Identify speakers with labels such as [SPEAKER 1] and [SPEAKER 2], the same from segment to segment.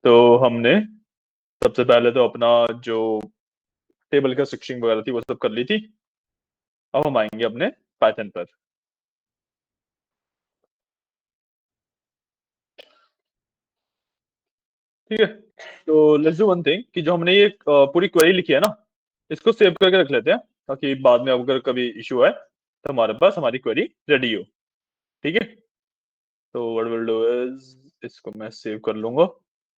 [SPEAKER 1] तो हमने सबसे पहले तो अपना जो टेबल का स्ट्रक्चरिंग वगैरह थी वो सब कर ली थी। अब हम आएंगे अपने पाइथन पर। ठीक है, तो लेट्स डू वन थिंग कि जो हमने ये पूरी क्वेरी लिखी है ना, इसको सेव करके रख लेते हैं ताकि बाद में अगर कभी इशू आए तो हमारे पास हमारी क्वेरी रेडी हो। ठीक है, तो व्हाट विल डू इज इसको मैं सेव कर लूंगा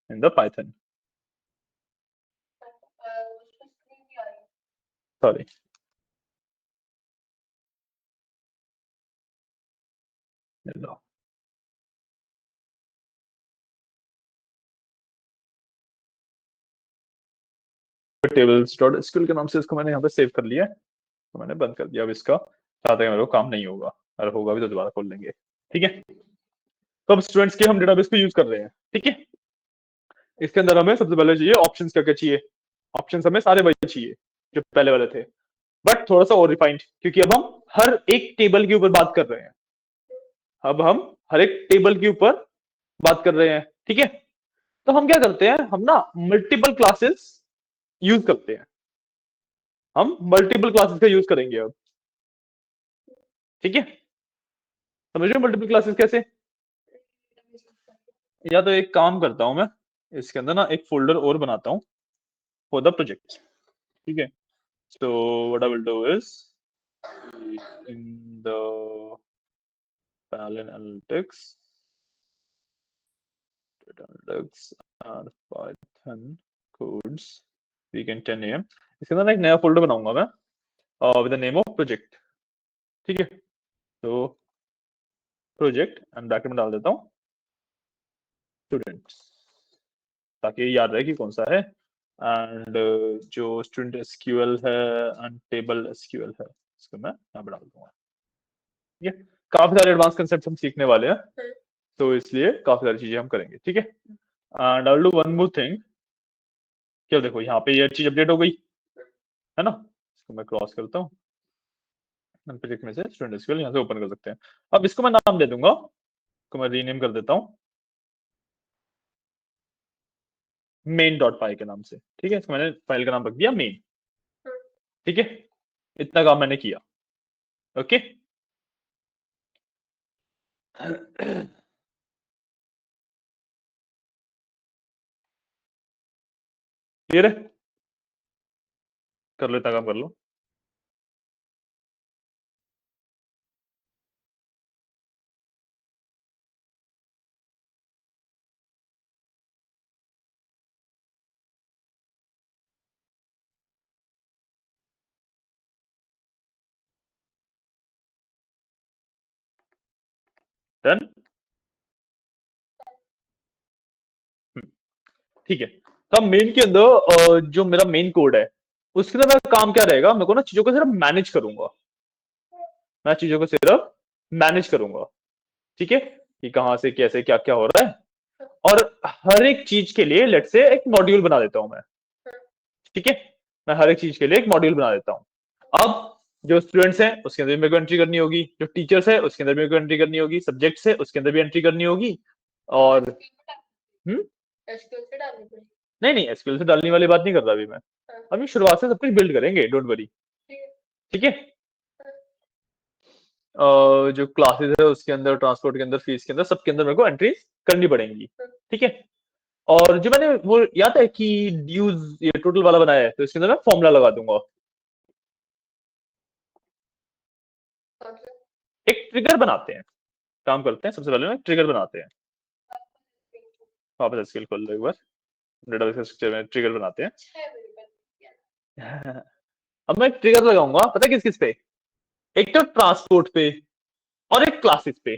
[SPEAKER 1] in the Python. Sorry, tables dot SQL के नाम से इसको मैंने यहाँ पे सेव कर लिया है। तो मैंने बंद कर दिया। अब इसका जहाँ तक मेरे को काम नहीं होगा, अगर होगा भी तो दोबारा खोल लेंगे। ठीक है, तो अब स्टूडेंट्स के हम डेटाबेस को यूज कर रहे हैं। ठीक है, इसके अंदर हमें सबसे पहले चाहिए ऑप्शंस। क्या क्या चाहिए? ऑप्शंस हमें सारे वही चाहिए जो पहले वाले थे, बट थोड़ा सा और रिफाइंड, क्योंकि अब हम हर एक टेबल के ऊपर बात कर रहे हैं। अब हम हर एक टेबल के ऊपर बात कर रहे हैं। ठीक है, तो हम क्या करते हैं, हम ना मल्टीपल क्लासेस यूज करते हैं। हम मल्टीपल क्लासेस का यूज करेंगे अब। ठीक है, समझ रहे हो मल्टीपल क्लासेस कैसे? या तो एक काम करता हूं मैं, इसके अंदर ना एक फोल्डर और बनाता हूं फॉर द प्रोजेक्ट। ठीक है, so what I will do is in the parallel analytics, data analytics and python codes weekend 10 am, इसके अंदर ना एक नया फोल्डर बनाऊंगा मैं with the name of project. ठीक है, तो प्रोजेक्ट एंड ब्रैकेट में डाल देता हूँ स्टूडेंट्स, ताकि ये याद रहे कि कौन सा है। एंड जो स्टूडेंट एसक्यूएल है एंड टेबल एसक्यूएल है, इसको मैं यहाँ पे डाल दूंगा। ठीक है, काफी सारे एडवांस कंसेप्ट हम सीखने वाले हैं, तो इसलिए काफी सारी चीजें हम करेंगे। ठीक है, and I will do one more thing. क्या देखो, यहाँ पे ये चीज अपडेट हो गई है ना, इसको मैं क्रॉस करता हूँ, प्रोजेक्ट में से स्टूडेंट एसक्यूएल यहाँ से ओपन कर सकते हैं। अब इसको मैं नाम दे दूंगा, इसको मैं रीनेम कर देता हूँ मेन डॉट पाई के नाम से। ठीक है, इसको मैंने फाइल का नाम रख दिया मेन। ठीक है, इतना काम मैंने किया। ओके, क्लियर है? कर लो, इतना काम कर लो। डन। ठीक है, तो अब मेन के अंदर जो मेरा मेन कोड है उसके अंदर मेरा काम क्या रहेगा, मेरे को ना चीजों को सिर्फ मैनेज करूंगा। मैं चीजों को सिर्फ मैनेज करूंगा। ठीक है, कि कहाँ से कैसे क्या क्या हो रहा है, और हर एक चीज के लिए लेट से एक मॉड्यूल बना देता हूं मैं। ठीक है, मैं हर एक चीज के लिए एक मॉड्यूल बना देता हूं। अब जो स्टूडेंट्स हैं उसके अंदर भी मेरे को एंट्री करनी होगी, जो टीचर्स है उसके अंदर भी मेरे को एंट्री करनी होगी, सब्जेक्ट्स है उसके अंदर भी एंट्री करनी होगी। और हम्म, नहीं नहीं, एसक्यूएल से डालने वाली बात नहीं कर रहा अभी मैं। अभी शुरुआत से सब कुछ बिल्ड करेंगे, डोंट वरी। ठीक है, जो क्लासेस है उसके अंदर, ट्रांसपोर्ट के अंदर, फीस के अंदर, सबके अंदर मेरे को एंट्री करनी पड़ेंगी। ठीक है, और जो मैंने वो याद है कि ड्यूज ये टोटल वाला बनाया है, तो इसके अंदर मैं फॉर्मूला लगा दूंगा। एक ट्रिगर बनाते हैं, काम करते हैं, सबसे पहले ना ट्रिगर बनाते हैं। वापस एसक्यूएल खोल लो एक बार, डेटाबेस स्ट्रक्चर में ट्रिगर बनाते हैं। अब मैं ट्रिगर लगाऊंगा, पता है किस किस पे? एक तो ट्रांसपोर्ट पे और एक क्लासेस पे।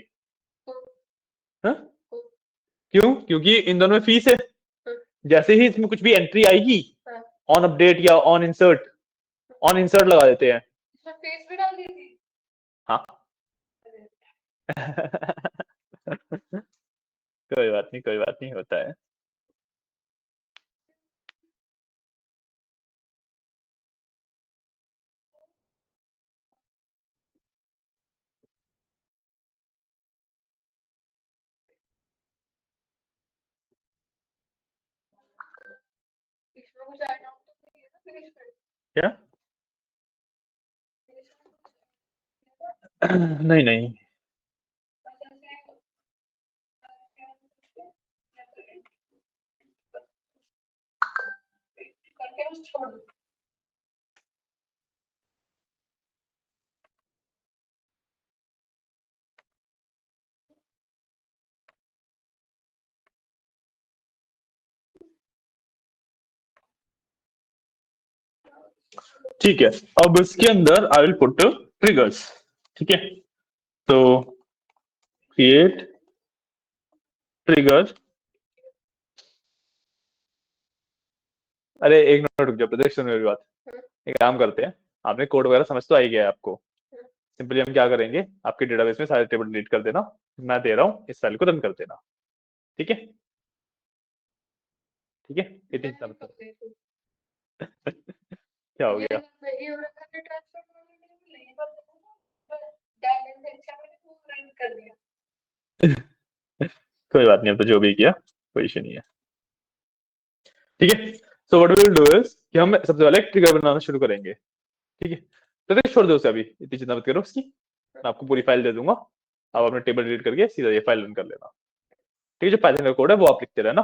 [SPEAKER 1] हाँ? क्यों? क्योंकि इन दोनों में फीस है। जैसे ही इसमें कुछ भी एंट्री आएगी, ऑन अपडेट या ऑन इंसर्ट, ऑन इंसर्ट लगा देते हैं। हाँ। कोई बात नहीं, कोई बात नहीं, होता है। क्या? नहीं नहीं, ठीक है। अब इसके अंदर आई विल पुट ट्रिगर्स। ठीक है, तो क्रिएट ट्रिगर। अरे एक मिनट रुक जाओ प्रत्यक्ष, सुनो मेरी बात। एक काम करते हैं, आपने कोड वगैरह समझ तो आ ही गया है आपको। सिंपली हम क्या करेंगे, आपके डेटाबेस में सारे टेबल डिलीट कर देना, मैं दे रहा हूँ इस फाइल को रन कर देना। ठीक है, ठीक है, इतनी सा मतलब क्या हो गया? कोई बात नहीं, अब तो जो भी किया कोई इशू नहीं है। ठीक है, so what we will do is कि हम सबसे पहले एक ट्रिगर बनाना शुरू करेंगे। ठीक है, तो देख छोड़ दो उसे, अभी इतनी चिंता मत करो उसकी, मैं आपको पूरी फाइल दे दूंगा। आप अपने टेबल डिलीट करके सीधा ये फाइल रन कर लेना। ठीक है, जो पाइथन का कोड है वो आप लिखते रहना।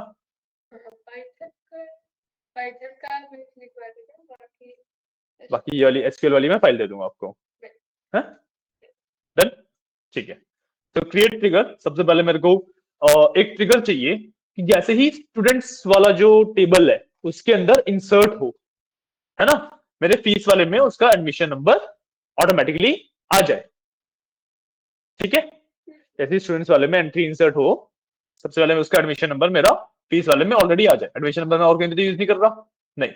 [SPEAKER 1] बाकी ये वाली एसक्यूएल वाली मैं फाइल दे दूंगा आपको। है डन? ठीक है, तो क्रिएट ट्रिगर, सबसे पहले मेरे को एक ट्रिगर चाहिए कि जैसे ही स्टूडेंट्स वाला जो टेबल है उसके अंदर इंसर्ट हो, है ना, मेरे फीस वाले में उसका एडमिशन नंबर ऑटोमेटिकली आ जाए। ठीक है, जैसे स्टूडेंट्स वाले में एंट्री इंसर्ट हो, सबसे पहले मैं उसका एडमिशन नंबर मेरा फीस वाले में ऑलरेडी आ जाए। एडमिशन नंबर मैं और कहीं यूज नहीं कर रहा, नहीं।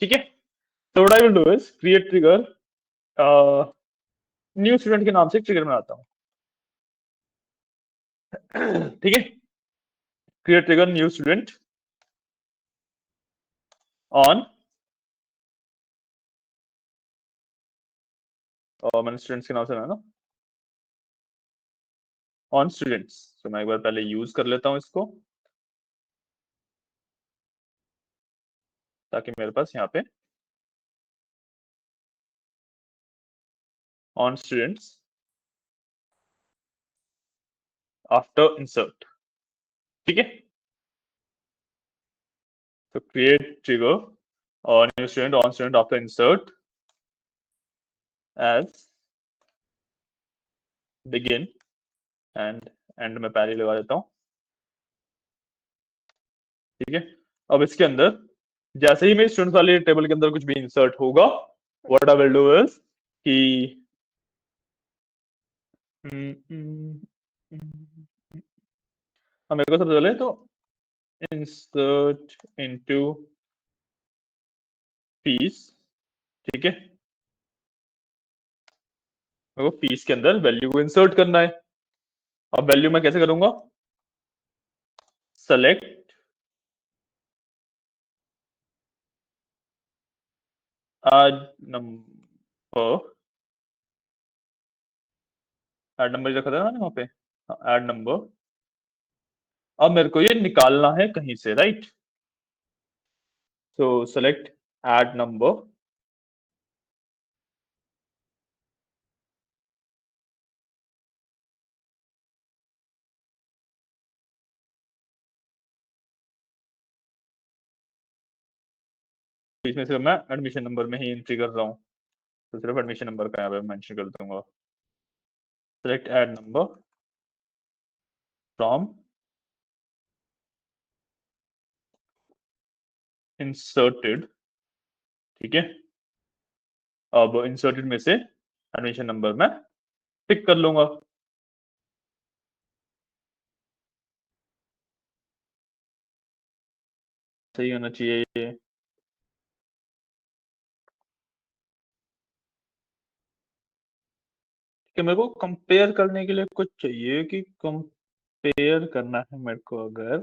[SPEAKER 1] ठीक है, तो what I will do is create trigger, new student के नाम से ट्रिगर बनाता हूँ। ठीक है, create trigger new student on, और मैंने स्टूडेंट्स के नाम से ना ऑन स्टूडेंट्स, तो मैं एक बार पहले यूज कर लेता हूं इसको, ताकि मेरे पास यहाँ पे ऑन स्टूडेंट्स आफ्टर इंसर्ट। ठीक है, तो क्रिएट ट्रिगर और new student on student after insert as begin and and में पहले लगा देता हूं। ठीक है, अब इसके अंदर जैसे ही मेरे स्टूडेंट्स वाले टेबल के अंदर कुछ भी इंसर्ट होगा, what I will do is कि मेरे को सबसे पहले तो इंसर्ट इनटू फीस। ठीक है, मेरे को फीस के अंदर वैल्यू को इंसर्ट करना है। अब वैल्यू मैं कैसे करूंगा, सेलेक्ट नंबर, ऐड नंबर रखा था ना वहां पे, ऐड नंबर। अब मेरे को ये निकालना है कहीं से, राइट? सो सेलेक्ट ऐड नंबर, इसमें से मैं एडमिशन नंबर में ही एंट्री कर रहा हूँ, तो सिर्फ एडमिशन नंबर का यहाँ पे मेंशन कर दूंगा। Select add number from inserted. ठीक है, अब इंसर्टेड में से एडमिशन नंबर मैं पिक कर लूंगा। सही होना चाहिए ये। कि मेरे को कंपेयर करने के लिए कुछ चाहिए, कि कंपेयर करना है मेरे को अगर,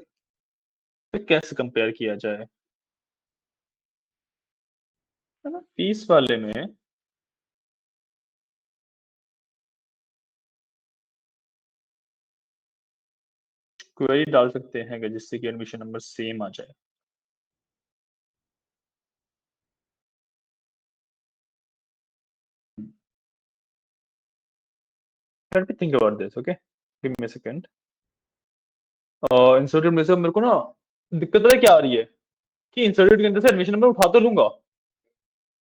[SPEAKER 1] तो कैसे कंपेयर किया जाए, है ना? फीस वाले में क्वेरी डाल सकते हैं कि जिससे कि एडमिशन नंबर सेम आ जाए। Let me think about this, okay, give me a second. Inserted में से मेरे को ना दिक्कत है क्या आ रही है कि इंसर्टेड के अंदर से एडमिशन नंबर उठा तो लूंगा,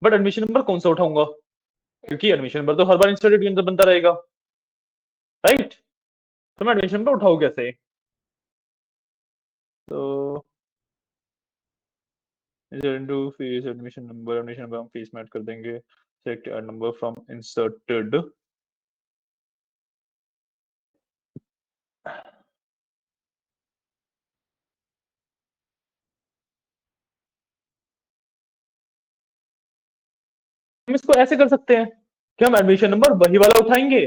[SPEAKER 1] बट एडमिशन नंबर कौन सा उठाऊंगा, क्योंकि एडमिशन नंबर तो हर बार इंस्टीट्यूट के अंदर बनता रहेगा, राइट। तो मैं एडमिशन नंबर उठाऊं कैसे? तो इनटू फीस एडमिशन नंबर हम फीस में ऐड कर देंगे, select add number from inserted. हम इसको ऐसे कर सकते हैं कि हम एडमिशन नंबर वही वाला उठाएंगे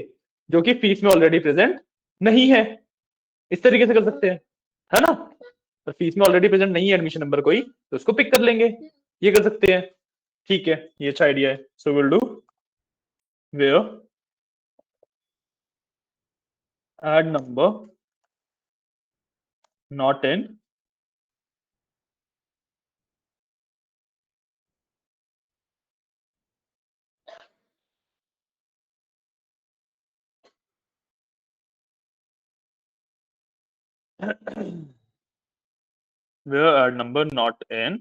[SPEAKER 1] जो कि फीस में ऑलरेडी प्रेजेंट नहीं है, इस तरीके से कर सकते हैं, है ना। तो फीस में ऑलरेडी प्रेजेंट नहीं है एडमिशन नंबर कोई, तो उसको पिक कर लेंगे, ये कर सकते हैं, ठीक है, ये अच्छा आइडिया है। So will do where add number not in where add number not in,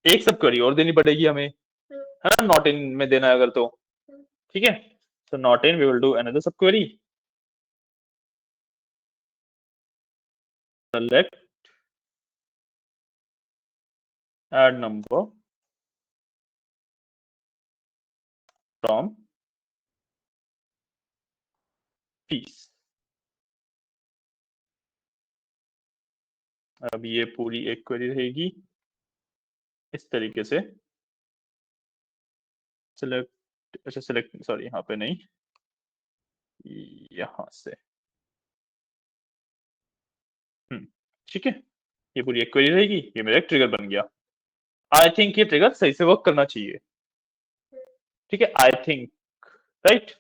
[SPEAKER 1] एक सब क्वेरी और देनी पड़ेगी हमें, है ना, नॉट इन में देना है अगर तो, ठीक है। तो not in we will do another sub query, select add number from fees। अब ये पूरी एक क्वेरी रहेगी इस तरीके से, सिलेक्ट, अच्छा सिलेक्ट, सॉरी यहाँ पे नहीं, यहां से, ठीक है, ये पूरी एक क्वेरी रहेगी, ये मेरा एक ट्रिगर बन गया। आई थिंक ये ट्रिगर सही से वर्क करना चाहिए, ठीक है, आई थिंक, राइट,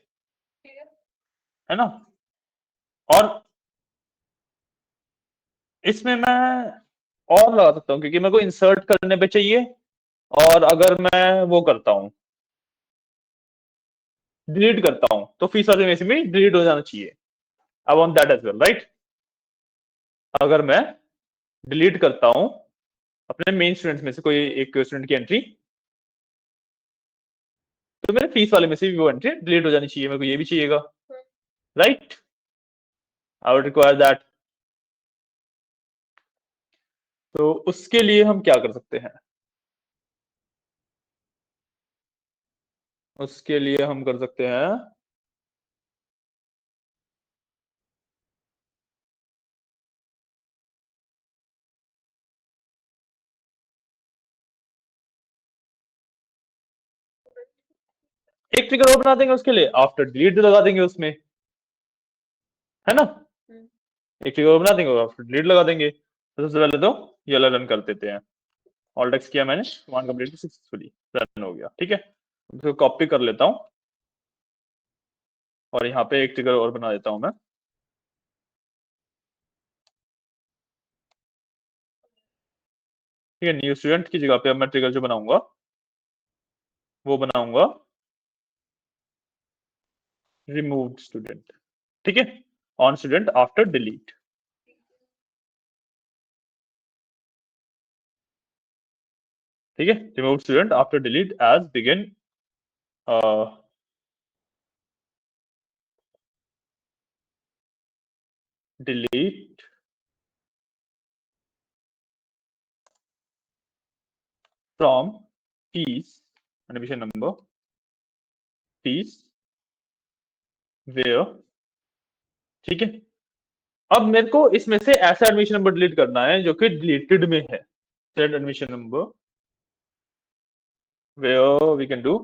[SPEAKER 1] है ना। और इसमें मैं और लगा सकता हूँ क्योंकि मेरे को इंसर्ट करने पे चाहिए, और अगर मैं वो करता हूँ डिलीट करता हूँ तो फीस वाले में से भी डिलीट हो जाना चाहिए, I want that as well, right. अगर मैं डिलीट करता हूँ अपने मेन स्टूडेंट्स में से कोई एक स्टूडेंट की एंट्री, तो मेरे फीस वाले में से भी वो एंट्री डिलीट हो जानी चाहिए, मेरे को ये भी चाहिएगा, right. I would require that. तो उसके लिए हम क्या कर सकते हैं, उसके लिए हम कर सकते हैं एक ट्रिगर और बना देंगे उसके लिए, आफ्टर डिलीट लगा देंगे उसमें, है ना, एक ट्रिगर और बना देंगे और आफ्टर डिलीट लगा देंगे। तो सबसे पहले तो ये वाला रन कर देते हैं, ऑल टेक्स्ट किया मैंने, कमांड कंप्लीट सक्सेसफुली रन हो गया, ठीक है। इसको कॉपी कर लेता हूं और यहाँ पे एक ट्रिगर और बना देता हूं मैं, ठीक है। न्यू स्टूडेंट की जगह पे अब मैं ट्रिगर जो बनाऊंगा वो बनाऊंगा रिमूव स्टूडेंट, ठीक है, ऑन स्टूडेंट आफ्टर डिलीट, ठीक है, remove student after delete as begin delete from fees admission number fees where, ठीक है। अब मेरे को इसमें से ऐसा एडमिशन नंबर डिलीट करना है जो कि डिलीटेड में है, set admission number where we can do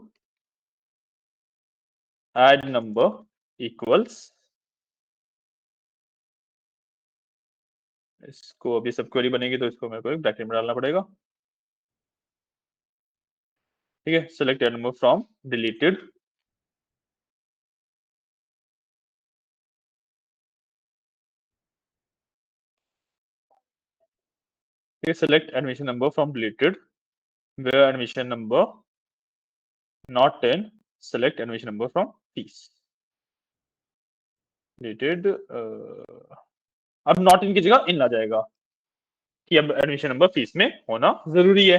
[SPEAKER 1] add number equals, इसको अभी सब क्वेरी बनेगी तो इसको मेरे को एक ब्रैकेट में डालना पड़ेगा, ठीक है। Select add number from deleted, ठीक है, select admission number from deleted where admission number not 10, select admission number from fees, dated अब नॉट इन की जगह इन आ जाएगा कि अब एडमिशन नंबर फीस में होना जरूरी है।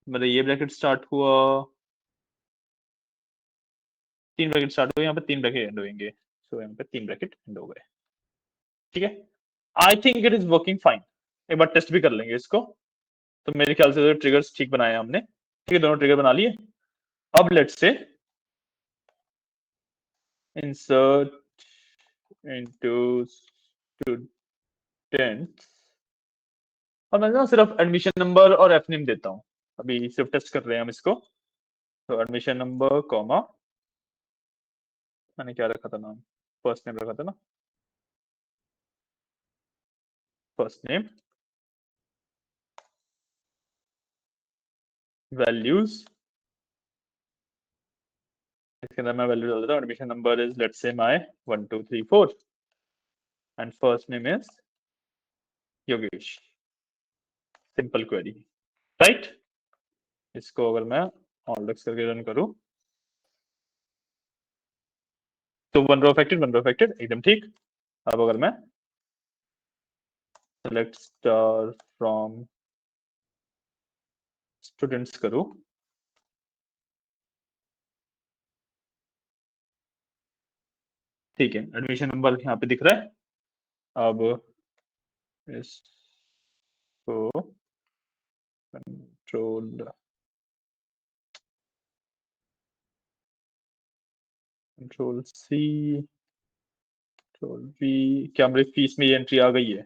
[SPEAKER 1] मतलब ये ब्रैकेट स्टार्ट हुआ, 3 ब्रैकेट स्टार्ट हुए, यहाँ पे 3 ब्रैकेट एंड होंगे, सो यहाँ पे 3 ब्रैकेट एंड हो गए। ठीक है, I think it is working fine. एक बार टेस्ट भी कर लेंगे इसको। तो मेरे ख्याल से ट्रिगर्स ठीक बनाए हमने। ठीक है, दोनों ट्रिगर बना लिए। अब let's say insert into student, और मैं ना सिर्फ एडमिशन नंबर और एफ नेम देता हूँ। अभी सिर्फ टेस्ट कर रहे हैं हम इसको। तो एडमिशन नंबर कॉमा, मैंने क्या रखा था नाम, फर्स्ट नेम रखा था ना, फर्स्ट नेम, वैल्यूज, इसके अंदर मैं वैल्यू डाल देता हूँ। Admission number is let's say my 1 2 3 4 and first name is Yogesh. Simple query, right. इसको अगर मैं ऑल्डेक्स करके रन करूं तो 1 रो अफेक्टेड 1 रो अफेक्टेड, एकदम ठीक। अब अगर मैं सेलेक्ट स्टार फ्रॉम स्टूडेंट्स करूं, ठीक है, एडमिशन नंबर यहाँ पे दिख रहा है। अब इसको control control C control V, क्या मेरी फीस में ये एंट्री आ गई है?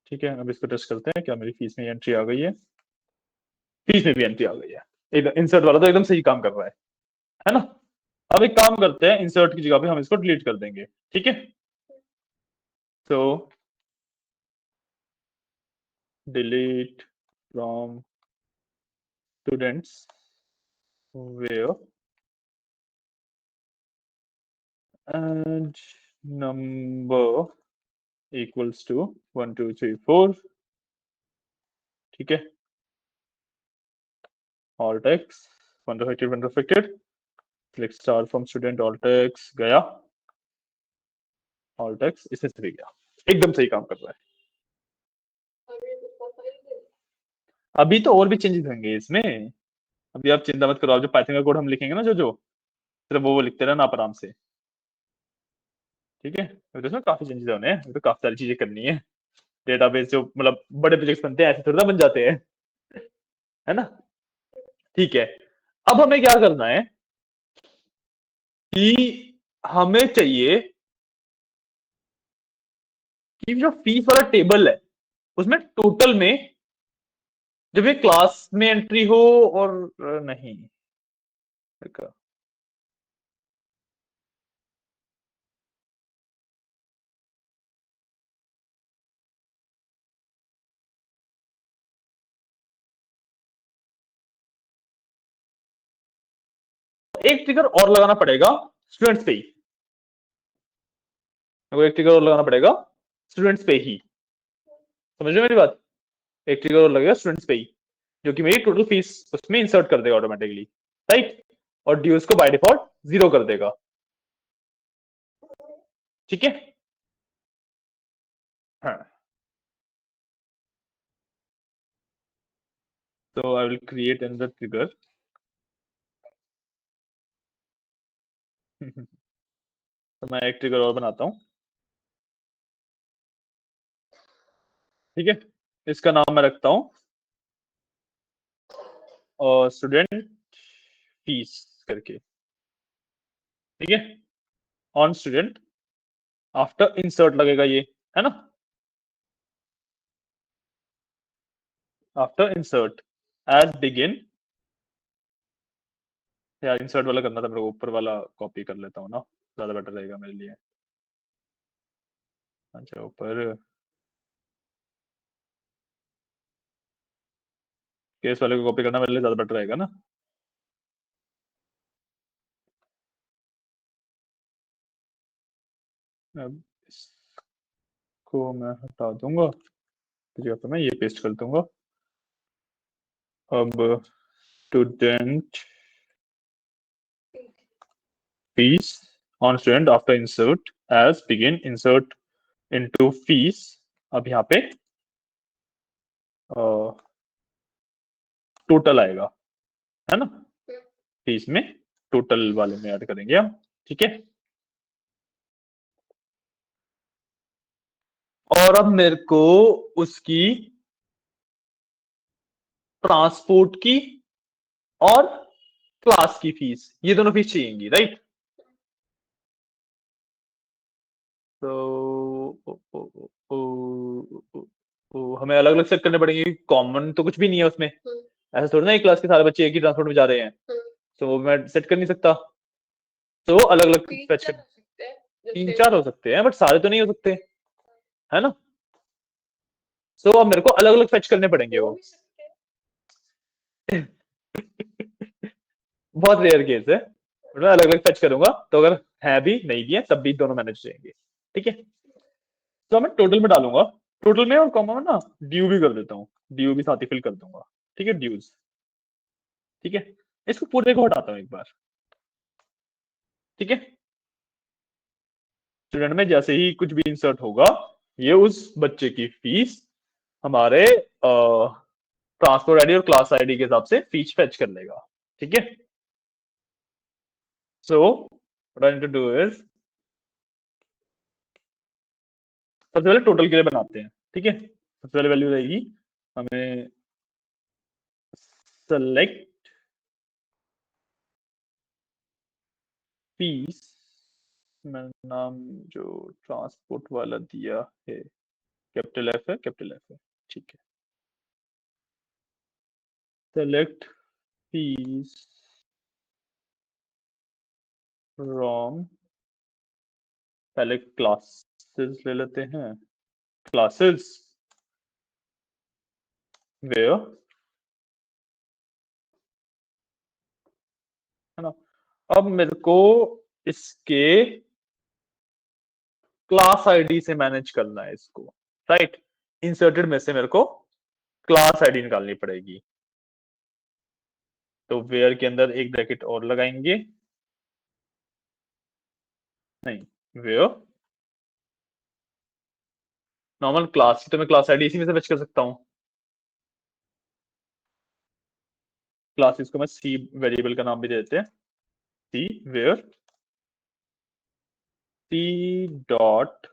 [SPEAKER 1] ठीक है, अब इसको टेस्ट करते हैं, क्या मेरी फीस में एंट्री आ गई है? फीस में भी एंट्री आ गई है। एकदम इंसर्ट वाला तो एकदम सही काम कर रहा है ना। अब एक काम करते हैं, इंसर्ट की जगह पे हम इसको डिलीट कर देंगे। ठीक है, तो delete from students where and number equals to 1 2 3 4। ठीक है, alt x 1 affected 1 affected, select star from student, alt x गया, alt x इससे भी गया। एकदम सही काम कर रहा है। अभी तो और भी चेंजेस होंगे इसमें, अभी आप चिंता मत करो। आप जो पाइथन का कोड हम लिखेंगे ना, जो सिर्फ वो लिखते रहना आप आराम से। ठीक है, तो इसमें काफी चेंजेस होने हैं, तो काफी सारी चीजें करनी है। डेटाबेस जो मतलब बड़े प्रोजेक्ट्स बनते हैं ऐसे थोड़ा बन जाते हैं, है ना। ठीक है, अब हमें क्या करना है कि हमें चाहिए कि जो फीस वाला टेबल है उसमें टोटल में जब ये क्लास में एंट्री हो और नहीं, एक ट्रिगर और लगाना पड़ेगा स्टूडेंट्स पे ही। एक ट्रिगर और लगाना पड़ेगा स्टूडेंट्स पे ही, समझ रहे मेरी बात। एक ट्रिगर और लगेगा स्टूडेंट्स पे ही, जो कि मेरी टोटल फीस उसमें इंसर्ट कर देगा ऑटोमेटिकली, राइट। और ड्यूज को बाय डिफॉल्ट 0 कर देगा। ठीक है, हाँ। तो I will create another trigger. तो मैं एक ट्रिगर और बनाता हूं। ठीक है, इसका नाम मैं रखता हूं और स्टूडेंट फीस करके। ठीक है, ऑन स्टूडेंट आफ्टर इंसर्ट लगेगा ये, है ना। आफ्टर इंसर्ट एज बिगिन, यार इंसर्ट वाला करना था मेरे को, ऊपर वाला कॉपी कर लेता हूँ ना, ज्यादा बेटर रहेगा मेरे लिए। अच्छा, ऊपर केस वाले को कॉपी करना मेरे लिए ज्यादा बेटर रहेगा ना। अब इसको मैं हटा दूंगा, जगह पे मैं ये पेस्ट कर दूंगा। अब student fees on student after insert as begin insert into fees. अब यहाँ पे टोटल आएगा, है ना, फीस में टोटल वाले में ऐड करेंगे हम, ठीक है। और अब मेरे को उसकी ट्रांसपोर्ट की और क्लास की फीस, ये दोनों फीस चाहिएंगी, राइट। तो हमें अलग अलग सेट करने पड़ेंगे, कॉमन तो कुछ भी नहीं है उसमें, ऐसा थोड़ी ना एक क्लास के सारे बच्चे एक ही ट्रांसपोर्ट में जा रहे हैं, तो वो मैं सेट कर नहीं सकता, तो अलग अलग फेच कर, 3-4 हो सकते हैं बट सारे तो नहीं हो सकते, है ना। सो अब मेरे को अलग अलग फेच करने पड़ेंगे वो। बहुत रेयर केस है, मैं अलग अलग फेच करूंगा, तो अगर है भी नहीं भी है तब भी दोनों मैनेज जाएंगे, ठीक है। तो मैं टोटल में डालूंगा, टोटल में और कॉमा में ना ड्यू भी कर देता हूँ, ड्यू भी साथ ही फिल कर दूंगा, ठीक है, ड्यूज, ठीक है। इसको पूरे को हटाता हूँ एक बार, ठीक है। स्टूडेंट में जैसे ही कुछ भी इंसर्ट होगा, ये उस बच्चे की फीस हमारे ट्रांसपोर्ट आईडी और क्लास आईडी के हिसाब से फीस फेच कर लेगा, ठीक है। So what I need to do is, सबसे पहले टोटल के लिए बनाते हैं, ठीक है। सबसे पहले वैल्यू रहेगी हमें सेलेक्ट फीस, मैंने नाम जो ट्रांसपोर्ट वाला दिया है कैपिटल एफ है, कैपिटल एफ है, ठीक है। सेलेक्ट फीस फ्रॉम, पहले क्लासेस ले लेते हैं, क्लासेस वेयर, है ना। अब मेरे को इसके क्लास आईडी से मैनेज करना है इसको, राइट। इंसर्टेड में से मेरे को क्लास आईडी निकालनी पड़ेगी, तो वेयर के अंदर एक ब्रैकेट और लगाएंगे, नहीं, वेयर नॉर्मल क्लास, तो मैं क्लास आईडी इसी में से फेच कर सकता हूँ। क्लासेस को मैं सी वेरिएबल का नाम भी दे देते हैं, c where c dot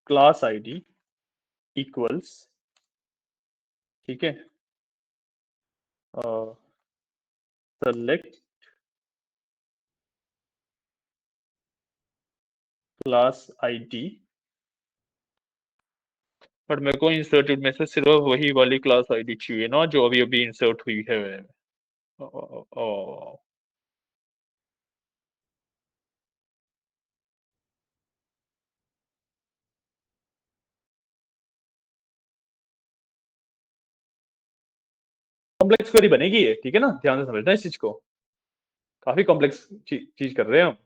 [SPEAKER 1] class ID equals, ठीक है, सेलेक्ट क्लास आईडी, बट मेरे को इंसर्टेड में से सिर्फ वही वाली क्लास आईडी चाहिए ना जो अभी अभी इंसर्ट हुई है। कॉम्प्लेक्स क्वेरी बनेगी ये, ठीक है ना, ध्यान से समझना इस चीज को, काफी कॉम्प्लेक्स चीज कर रहे हैं हम,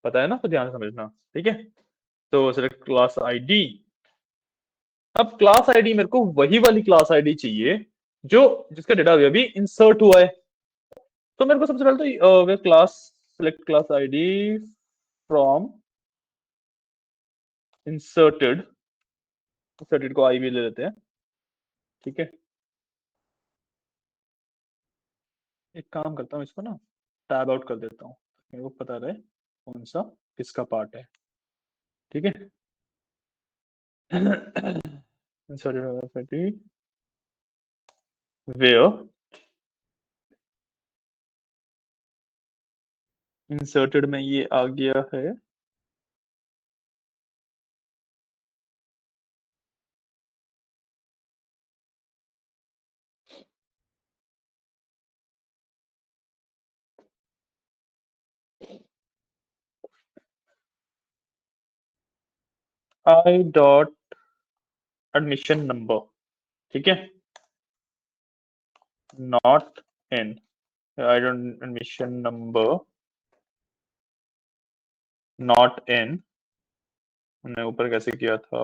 [SPEAKER 1] पता है ना, तो ध्यान से समझना, ठीक है। तो सिलेक्ट क्लास आईडी, अब क्लास आईडी मेरे को वही वाली क्लास आईडी चाहिए जो जिसका डेटा अभी इंसर्ट हुआ है, तो मेरे को सबसे पहले तो class select class ID from inserted, inserted को आई भी ले लेते हैं, ठीक है। एक काम करता हूँ, इसको ना टैब आउट कर देता हूँ, मेरे को पता रहे कौन सा किसका पार्ट है, ठीक है। इंसर्टेड वेयर इंसर्टेड में ये आ गया है, आई डॉट एडमिशन नंबर, ठीक है, not in, I dot admission number not इन, हमने ऊपर कैसे किया था,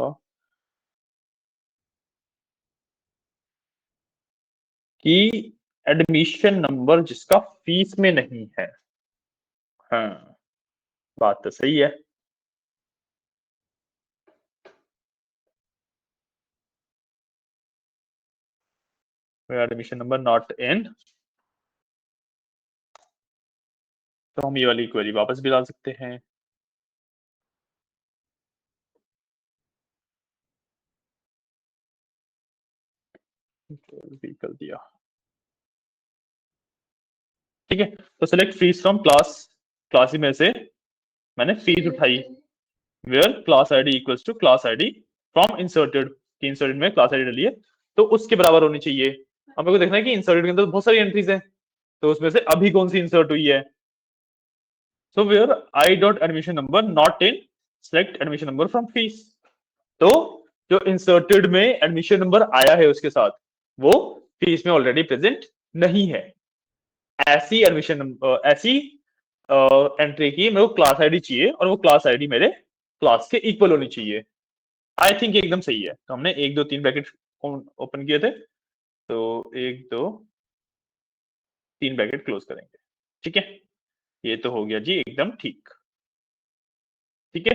[SPEAKER 1] कि एडमिशन नंबर जिसका फीस में नहीं है। हाँ, बात तो सही है। एडमिशन नंबर नॉट इन, तो हम ये वाली क्वेरी वापस भी डाल सकते हैं। भी कर दिया, ठीक है। तो select fees from class, class में से मैंने फीस उठाई, where class ID equals to class ID from inserted, inserted में क्लास आईडी डाली है तो उसके बराबर होनी चाहिए। अब मेरे को देखना है कि इंसर्टेड के अंदर बहुत सारी एंट्रीज हैं, तो उसमें से अभी कौन सी इंसर्ट हुई है। So where I dot admission number not in, select admission number from fees. तो जो इंसर्टेड में एडमिशन नंबर आया है उसके साथ वो फीस में ऑलरेडी प्रेजेंट नहीं है। ऐसी एडमिशन ऐसी एंट्री की मेरे को क्लास आईडी चाहिए और वो क्लास आईडी मेरे क्लास के इक्वल होनी चाहिए। आई थिंक एकदम सही है। तो हमने 1 2 3 ब्रैकेट ओपन किए थे, तो 1 2 3 ब्रैकेट क्लोज करेंगे, ठीक है। ये तो हो गया जी एकदम ठीक, ठीक है,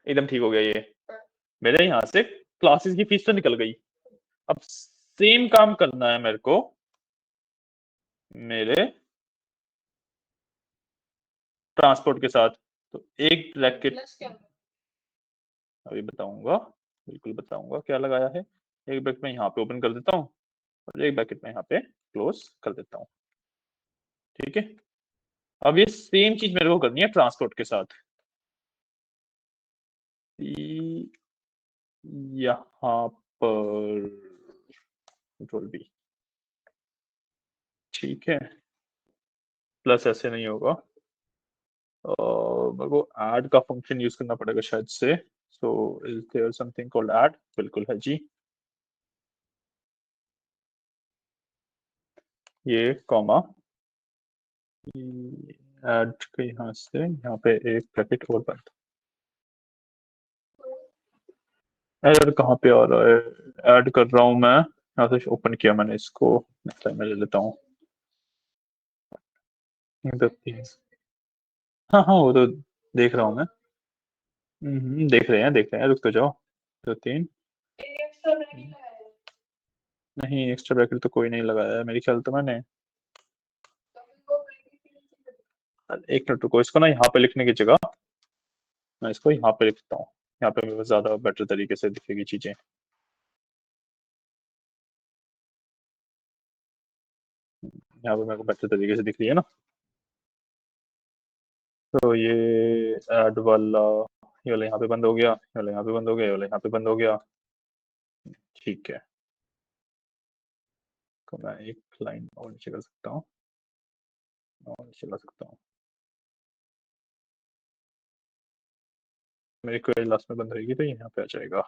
[SPEAKER 1] एकदम ठीक हो गया ये। मेरे यहाँ से क्लासेस की फीस तो निकल गई। अब सेम काम करना है मेरे को मेरे ट्रांसपोर्ट के साथ। तो एक ब्रैकेट अभी बताऊंगा, बिल्कुल बताऊंगा क्या लगाया है। एक ब्रैकेट में यहाँ पे ओपन कर देता हूँ और एक ब्रैकेट में यहाँ पे क्लोज कर देता हूँ, ठीक है। अब ये सेम चीज मेरे को करनी है ट्रांसपोर्ट के साथ। यहाँ पर कंट्रोल बी, ठीक है, प्लस ऐसे नहीं होगा, मेरे को ऐड का फंक्शन यूज करना पड़ेगा शायद से। So is there something called add, बिल्कुल है जी। ये कॉमा ऐड के यहाँ से यहाँ पे एक ब्रैकेट और बंद। एरर कहाँ पे आ रहा है, ऐड कर रहा हूँ मैं, यहाँ से ओपन किया मैंने इसको, नेक्स्ट टाइम मैं ले लेता हूँ। हाँ हाँ वो तो देख रहा हूँ मैं। देख रहे हैं, रुक तो जाओ। 2 3, नहीं एक्स्ट्रा ब्रैकेट तो कोई नहीं लगाया है मेरे ख्याल तो मैंने। एक मिनट रुको, इसको ना यहाँ पे लिखने की जगह मैं इसको यहाँ पे लिखता हूँ, यहाँ पे मेरे को ज्यादा बेटर तरीके से दिखेगी चीजें। यहाँ पे मेरे को बेटर तरीके से दिख रही है ना। तो ये ऐड वाला, ये वाला यहाँ पे बंद हो गया, ये वाला यहाँ पे बंद हो गया, ये वाला यहाँ पे बंद हो गया, ठीक है। तो मैं एक लाइन और नीचे कर सकता हूँ, और नीचे ला सकता हूँ, मेरी क्वेरी लास्ट में बंद रहेगी तो ये यहाँ पे आ जाएगा,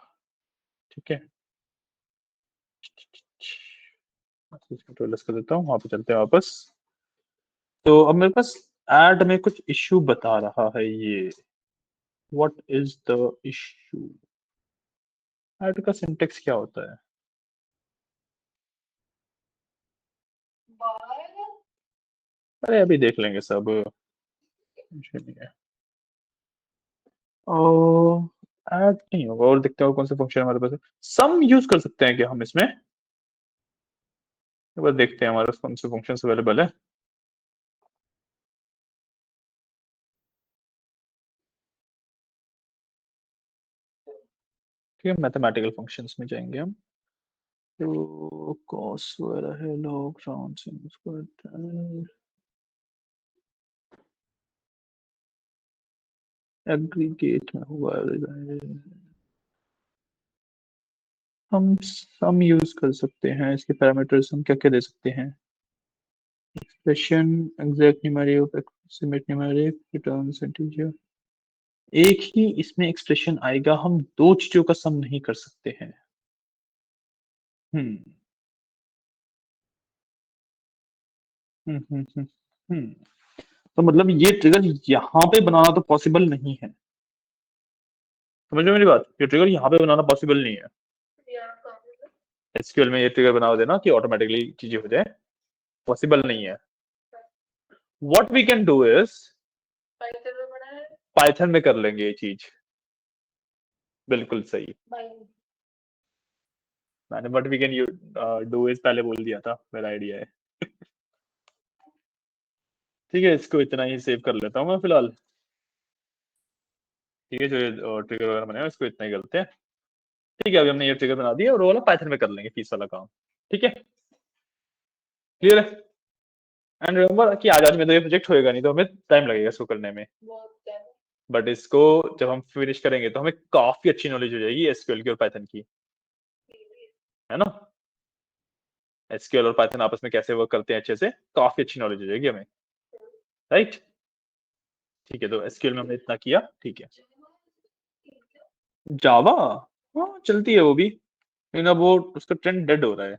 [SPEAKER 1] ठीक है। कंट्रोल कर देता हूँ, वहां पे चलते हैं वापस। तो अब मेरे पास ऐड में कुछ इश्यू बता रहा है ये, what is the issue. Add का सिंटेक्स क्या होता है। अरे अभी देख लेंगे सब, नहीं है। ऐड नहीं होगा, और देखते हैं कौन से फंक्शन हमारे पास है। सम यूज कर सकते हैं क्या हम इसमें, एक बार देखते हैं हमारे पास कौन से फंक्शन अवेलेबल है। ठीक है, मैथमेटिकल फंक्शंस में जाएंगे हम। तो कॉस वगैरह है, लॉग, ट्रांस, एग्रीगेट में हुआ है। हम सम यूज कर सकते हैं, इसके पैरामीटर्स हम क्या क्या दे सकते हैं। Expression, exact numeric, approximate numeric, returns integer. एक ही इसमें एक्सप्रेशन आएगा, हम दो चीजों का सम नहीं कर सकते हैं। हम्म हम्म हम्म हम्म हम्म। तो मतलब ये ट्रिगर यहाँ पे बनाना तो पॉसिबल नहीं है, समझ रहे हो मेरी बात, ये ट्रिगर यहाँ पे बनाना पॉसिबल नहीं है। एसक्यूएल में ये ट्रिगर बना देना कि ऑटोमेटिकली चीजें हो जाए, पॉसिबल नहीं है। What we can do is Python में कर लेंगे ये चीज, बिल्कुल सही। मैंने what we can do is पहले बोल दिया था, मेरा आइडिया है। ठीक है, इसको इतना ही सेव कर लेता हूँ मैं फिलहाल। ठीक है, जो ट्रिगर वगैरह बने इसको इतना ही करते हैं। ठीक है, अभी हमने ये ट्रिगर बना दिया और वो वाला पाइथन में कर लेंगे फीस वाला काम। ठीक है, क्लियर है। एंड रिमेंबर कि आज में तो ये प्रोजेक्ट होएगा नहीं, तो हमें टाइम लगेगा इसको करने में। बट इसको जब हम फिनिश करेंगे तो हमें काफी अच्छी नॉलेज हो जाएगी एसक्यूएल की और पाइथन की, है ना। एसक्यूएल और पाइथन आपस में कैसे वर्क करते हैं अच्छे से, काफी अच्छी नॉलेज हो जाएगी हमें, राइट। ठीक है, तो एसक्यूएल में हमने इतना किया। ठीक है, जावा, हाँ चलती है वो भी, लेकिन अब वो उसका ट्रेंड डेड हो रहा है।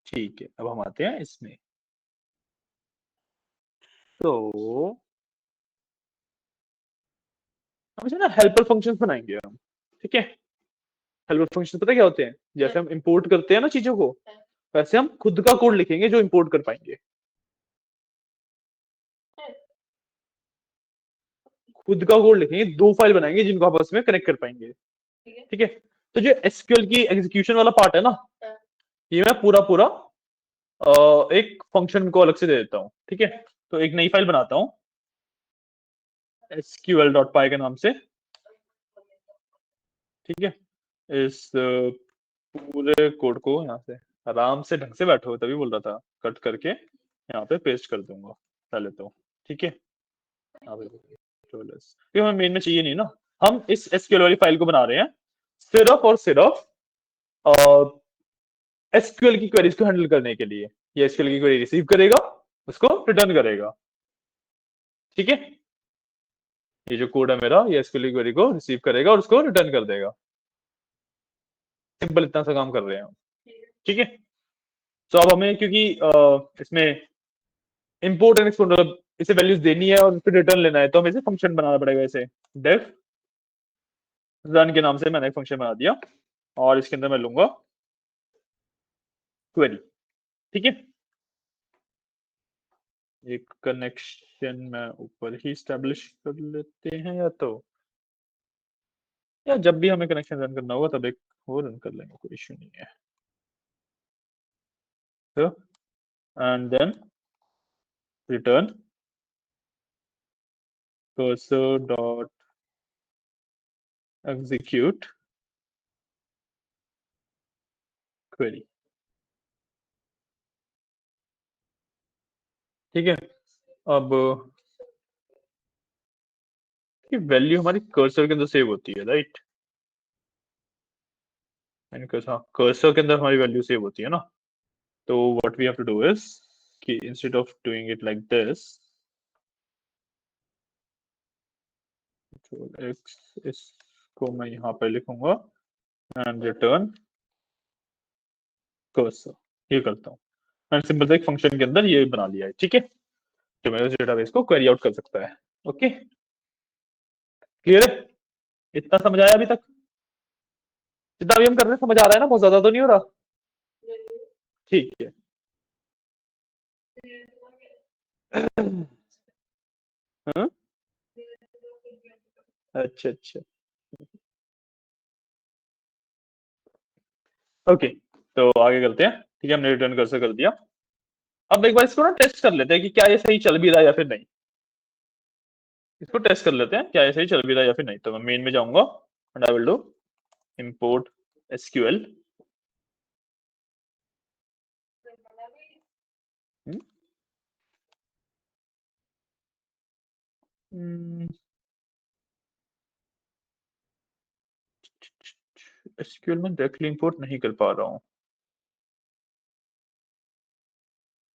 [SPEAKER 1] ठीक है, अब हम आते हैं इसमें। तो हम इसे ना हेल्पर फंक्शंस बनाएंगे हम। ठीक है, हेल्पर फंक्शन पता है क्या होते हैं, जैसे हम इंपोर्ट करते हैं ना चीजों को, वैसे हम खुद का कोड लिखेंगे जो इंपोर्ट कर पाएंगे। खुद का कोड लिखेंगे, दो फाइल बनाएंगे जिनको आपस में कनेक्ट कर पाएंगे। ठीक है, तो जो एसक्यूएल की एग्जीक्यूशन वाला पार्ट है ना, ये मैं पूरा पूरा एक फंक्शन को अलग से दे देता हूँ। ठीक है, तो एक नई फाइल बनाता हूँ sql.py के नाम से। ठीक है, इस पूरे कोड को यहाँ से आराम से ढंग से बैठो, तभी बोल रहा था, कट करके यहाँ पे पेस्ट कर दूंगा पहले तो। ठीक है, यहाँ पे हमें मेन में चाहिए नहीं ना, हम इस एसक्यूएल वाली फाइल को बना रहे हैं सिर्फ और सिर्फ एसक्यूएल की क्वेरीज को हैंडल करने के लिए। ये एसक्यूएल की क्वेरी रिसीव करेगा, उसको रिटर्न करेगा। ठीक है, ये जो कोड है मेरा, ये एसक्यूएल की क्वेरी को रिसीव करेगा और उसको रिटर्न कर देगा। सिंपल इतना सा काम कर रहे हैं हम। ठीक है, तो अब हमें क्योंकि इसमें इंपोर्ट एंड एक्सपोर्ट मतलब इसे वैल्यूज देनी है और फिर रिटर्न लेना है, तो हमें इसे फंक्शन बनाना पड़ेगा। इसे डेफ रन के नाम से मैंने एक फंक्शन बना दिया और इसके अंदर मैं लूंगा क्वेरी। ठीक है, एक कनेक्शन में ऊपर ही स्टैब्लिश कर लेते हैं, या जब भी हमें कनेक्शन रन करना होगा तब एक वो रन कर लेंगे, कोई इश्यू नहीं है। तो and then return cursor dot execute query। ठीक है, अब वैल्यू हमारी कर्सर के अंदर सेव होती है, राइट। कर्सर के अंदर हमारी वैल्यू सेव होती है ना। तो what we have to do is कि instead of doing it like this, इसको मैं यहाँ पे लिखूंगा एंड रिटर्न कर्सर, ये करता हूँ एंड सिंपल से एक फंक्शन के अंदर ये बना लिया है। ठीक है, जो मेरे डेटाबेस को क्वेरी आउट कर सकता है। ओके, क्लियर है, इतना समझ आया अभी तक? जितना भी हम कर रहे हैं समझ आ रहा है ना, बहुत ज्यादा तो नहीं हो रहा? ठीक है। हाँ? अच्छा अच्छा, ओके, तो आगे करते हैं। ठीक है, हमने रिटर्न कर्सर कर दिया। अब एक बार इसको ना टेस्ट कर लेते हैं कि क्या ये सही चल भी रहा है या फिर नहीं। इसको टेस्ट कर लेते हैं क्या ये सही चल भी रहा है या फिर नहीं। तो मैं मेन में जाऊंगा and I will do import SQL. SQL में डायरेक्टली इंपोर्ट नहीं कर पा रहा हूँ।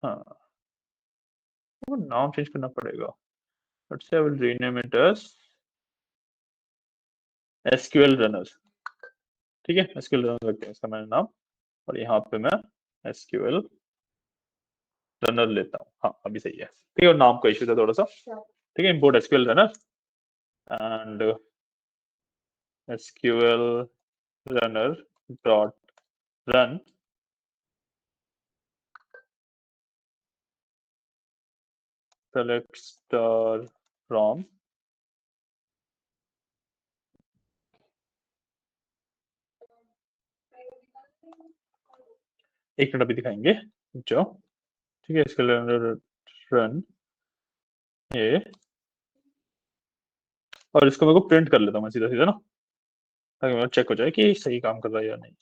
[SPEAKER 1] हाँ, वो नाम चेंज करना पड़ेगा। Let's say I will rename it as SQL runner. ठीक है, एसक्यूएल रनर रखते हैं इसका मैंने नाम, और यहाँ पे मैं एसक्यूएल रनर लेता हूँ। हाँ, अभी सही है। ठीक है, और नाम का इश्यू था थोड़ा सा। ठीक है, import SQL runner and SQL runner dot run select star from एक मिनट अभी दिखाएंगे जो ठीक है इसके लिए रन ये और इसको मेरे को प्रिंट कर लेता हूँ मैं सीधा सीधा ना ताकि मेरा चेक हो जाए कि सही काम कर रहा है या नहीं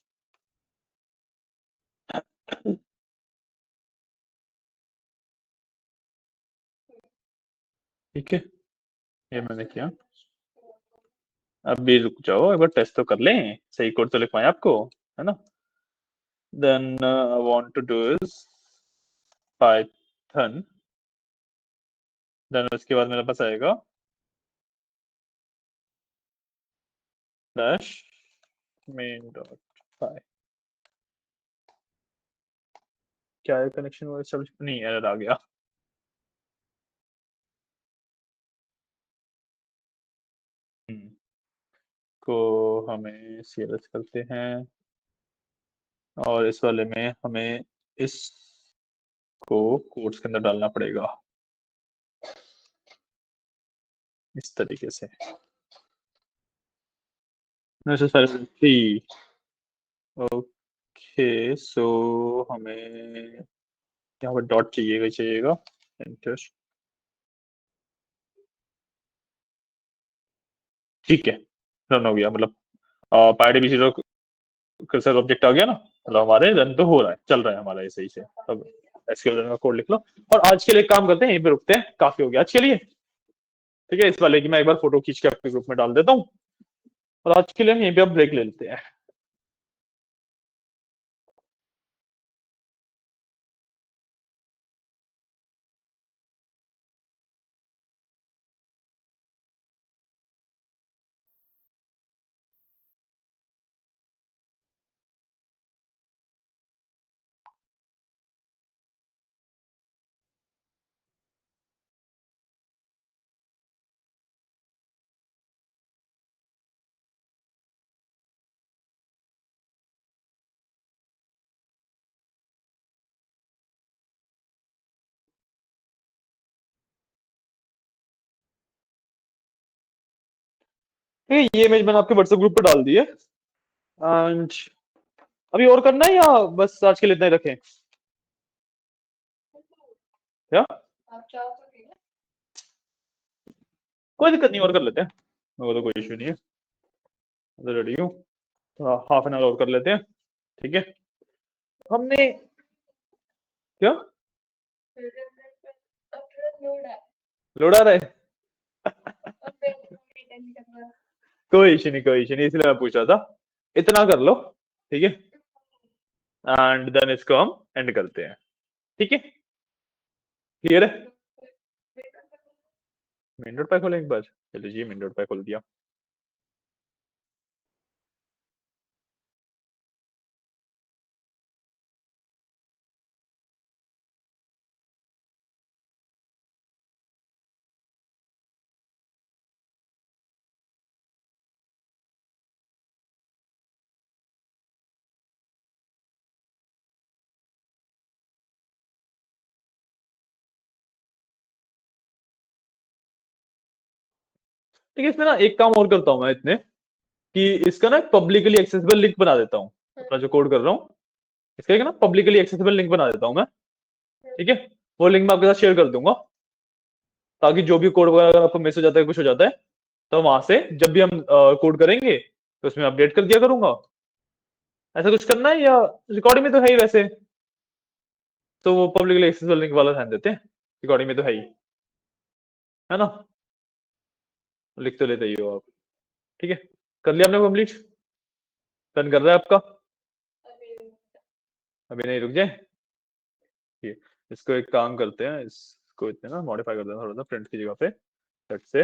[SPEAKER 1] ठीक है ये मैंने किया अभी रुक जाओ एक बार टेस्ट तो कर लें सही कोड तो लिख पाए आपको है ना then I want to do is Python then उसके बाद मेरे पास आएगा डैश मेन डॉट पाई क्या है कनेक्शन वो सब नहीं एरर आ गया को हमें सीएलएस करते हैं और इस वाले में हमें इसको कोड्स के अंदर डालना पड़ेगा इस तरीके से नेसेसरी ओके सो हमें यहाँ पर डॉट चाहिएगा एंटर ठीक है रन हो गया मतलब पाईडीबी जीरो कर्सर ऑब्जेक्ट आ गया ना मतलब हमारे रन तो हो रहा है चल रहा है हमारा ये सही से अब एसक्यूएल रन का कोड लिख लो और आज के लिए एक काम करते हैं यहीं पे रुकते हैं काफी हो गया आज के लिए ठीक है इस वाले की मैं एक बार फोटो खींच के आपके ग्रुप में डाल देता हूँ और आज के लिए हम यहीं पे अब ब्रेक ले लेते हैं ठीक है ये इमेज मैंने आपके व्हाट्सएप ग्रुप पे डाल दी है एंड अभी और करना है या बस आज के लिए इतना ही रखें क्या कोई दिक्कत नहीं और कर लेते हैं वो तो कोई इशू नहीं है मैं रेडी हूँ हाफ एन आवर और कर लेते हैं ठीक है हमने क्या लोड आ रहा है कोई इशू नहीं इसलिए मैं पूछ रहा था इतना कर लो ठीक है एंड देन इसको हम एंड करते हैं ठीक है क्लियर है मेन डॉट पाई खोलें एक बार चलो जी मेन डॉट पाई खोल दिया ठीक है इसमें ना एक काम और करता हूँ मैं इतने कि इसका ना पब्लिकली एक्सेसिबल लिंक बना देता हूँ अपना जो कोड कर रहा हूँ इसका एक ना पब्लिकली एक्सेसिबल लिंक बना देता हूँ मैं ठीक है वो लिंक मैं आपके साथ शेयर कर दूंगा ताकि जो भी कोड वगैरह अगर आपको मिस हो जाता है कुछ हो जाता है तो वहां से जब भी हम कोड करेंगे तो उसमें अपडेट कर दिया करूंगा ऐसा कुछ करना है या रिकॉर्डिंग में तो है ही वैसे तो वो पब्लिकली एक्सेसिबल लिंक वाला ध्यान देते हैं रिकॉर्डिंग में तो है ही है ना लिख तो लेते ही हो आप ठीक है कर लिया आपने कंप्लीट डन कर रहा है आपका अभी नहीं रुक जाए ठीक है इसको एक काम करते हैं इसको इतने ना मॉडिफाई कर देना थोड़ा सा प्रिंट की जगह पे सेट से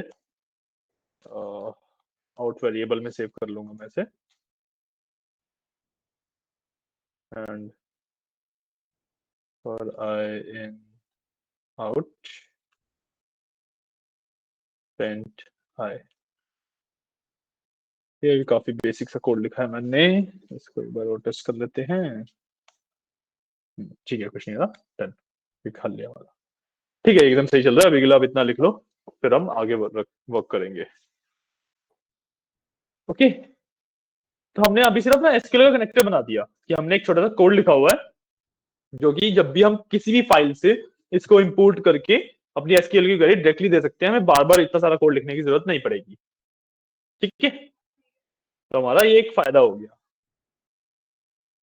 [SPEAKER 1] आउट वेरिएबल में सेव कर लूंगा मैं इसे and for i in out print i ये भी काफी बेसिक सा कोड लिखा है मैंने, इसको एक बार और टेस्ट कर लेते हैं। ठीक है, कुछ नहीं था। डन, लिखा लिया वाला। ठीक है, एकदम सही चल रहा है। अभी अगला आप इतना लिख लो, फिर हम आगे वर्क करेंगे। ओके, तो हमने अभी सिर्फ ना एसक्यूएल का कनेक्टर बना दिया कि हमने एक छोटा सा कोड लिखा हुआ है, जो कि जब भी हम किसी भी फाइल से इसको इंपोर्ट करके अपनी एसक्यूएल की क्वेरी डायरेक्टली दे सकते हैं, हमें बार बार इतना सारा कोड लिखने की जरूरत नहीं पड़ेगी। ठीक है, तो हमारा ये एक फायदा हो गया।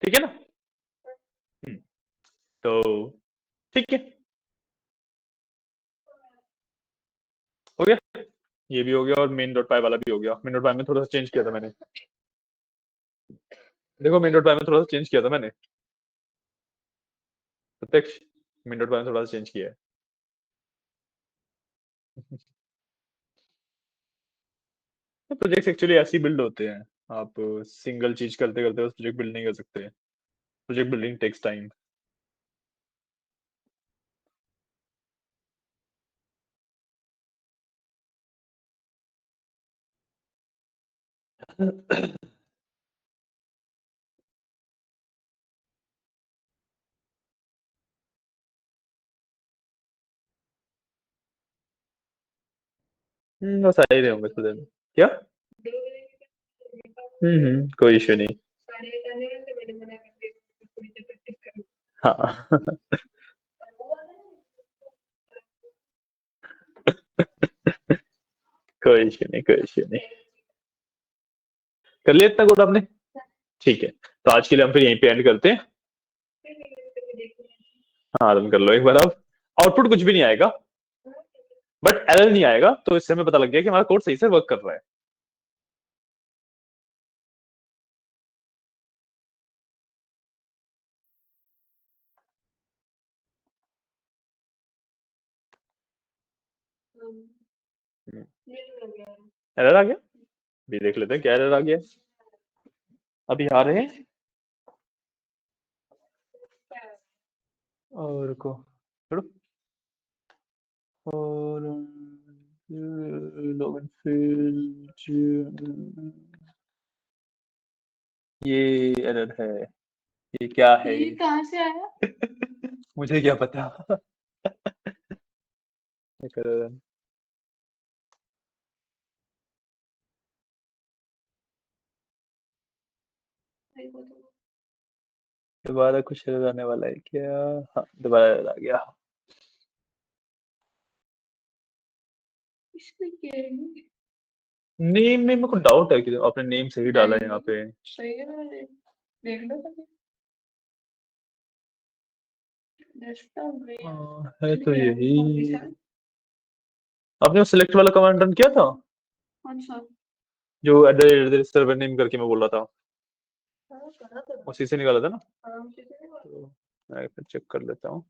[SPEAKER 1] ठीक है ना। तो ठीक है, हो गया, ये भी हो गया, और मेन डॉट पाई वाला भी हो गया। मेन डॉट पाई में थोड़ा सा चेंज किया था मैंने, देखो मेन डॉट पाई में थोड़ा सा चेंज किया था मैंने, प्रत्यक्ष, मेन डॉट पाई में थोड़ा सा चेंज किया है। प्रोजेक्ट्स एक्चुअली ऐसे ही बिल्ड होते हैं, आप सिंगल चीज करते करते उस प्रोजेक्ट बिल्ड नहीं कर सकते। Project building takes time. बस आ ही रहे होंगे थोड़े में। क्या? कोई इशू नहीं। हाँ। कोई इशू नहीं, कोई इशू नहीं। कर लिया इतना कोड आपने? ठीक है, तो आज के लिए हम फिर यहीं पे एंड करते हैं। हाँ, रन कर लो एक बार। अब आउटपुट कुछ भी नहीं आएगा, बट एरर नहीं आएगा, तो इससे हमें पता लग गया कि हमारा कोड सही से वर्क कर रहा है। एरर आ गया, भी देख लेते हैं क्या एरर आ गया। अभी आ रहे हैं, और को छोड़ो, और लॉगिन फील्ड, ये एरर है। ये क्या है? ये कहाँ से आया? मुझे क्या पता। दोबारा कुछ एरर आने वाला है क्या? हाँ, दोबारा एरर आ गया। नेम में मेरे को डाउट है कि आपने नेम सही डाला है यहाँ पे। सही है, मैंने देख लो कभी। है तो यही। आपने सिलेक्ट वाला कमांड रन किया था? कौन सा? जो सर्वर नेम करके मैं बोल रहा था, उसी से निकाला था ना? तो मैं फिर चेक कर लेता हूँ।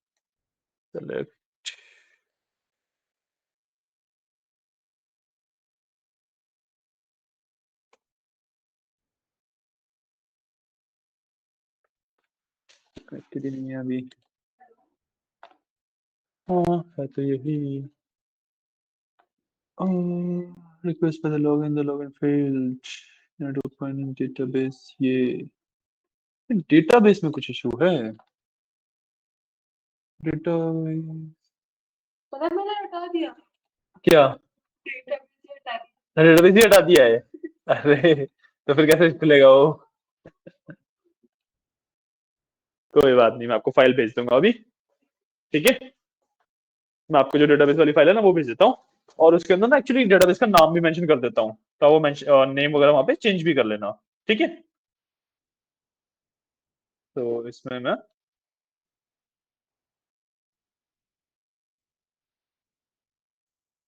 [SPEAKER 1] सेलेक्ट, कनेक्टेड ही नहीं है अभी। हाँ, है तो यही। Request for the login, the login failed, not open database. ये डेटाबेस में कुछ इशू है। डेटा, पता है, मैंने हटा दिया। क्या? डेटाबेस ही हटा दिया है? अरे, तो फिर कैसे खुलेगा वो? कोई बात नहीं, मैं आपको फाइल भेज दूंगा अभी। ठीक है, मैं आपको जो डेटाबेस वाली फाइल है ना वो भेज देता हूँ, और उसके अंदर ना एक्चुअली डेटाबेस का नाम भी मेंशन कर देता हूँ, तो वो नेम वगैरह वहाँ पे चेंज भी कर लेना। ठीक है, तो इसमें मैं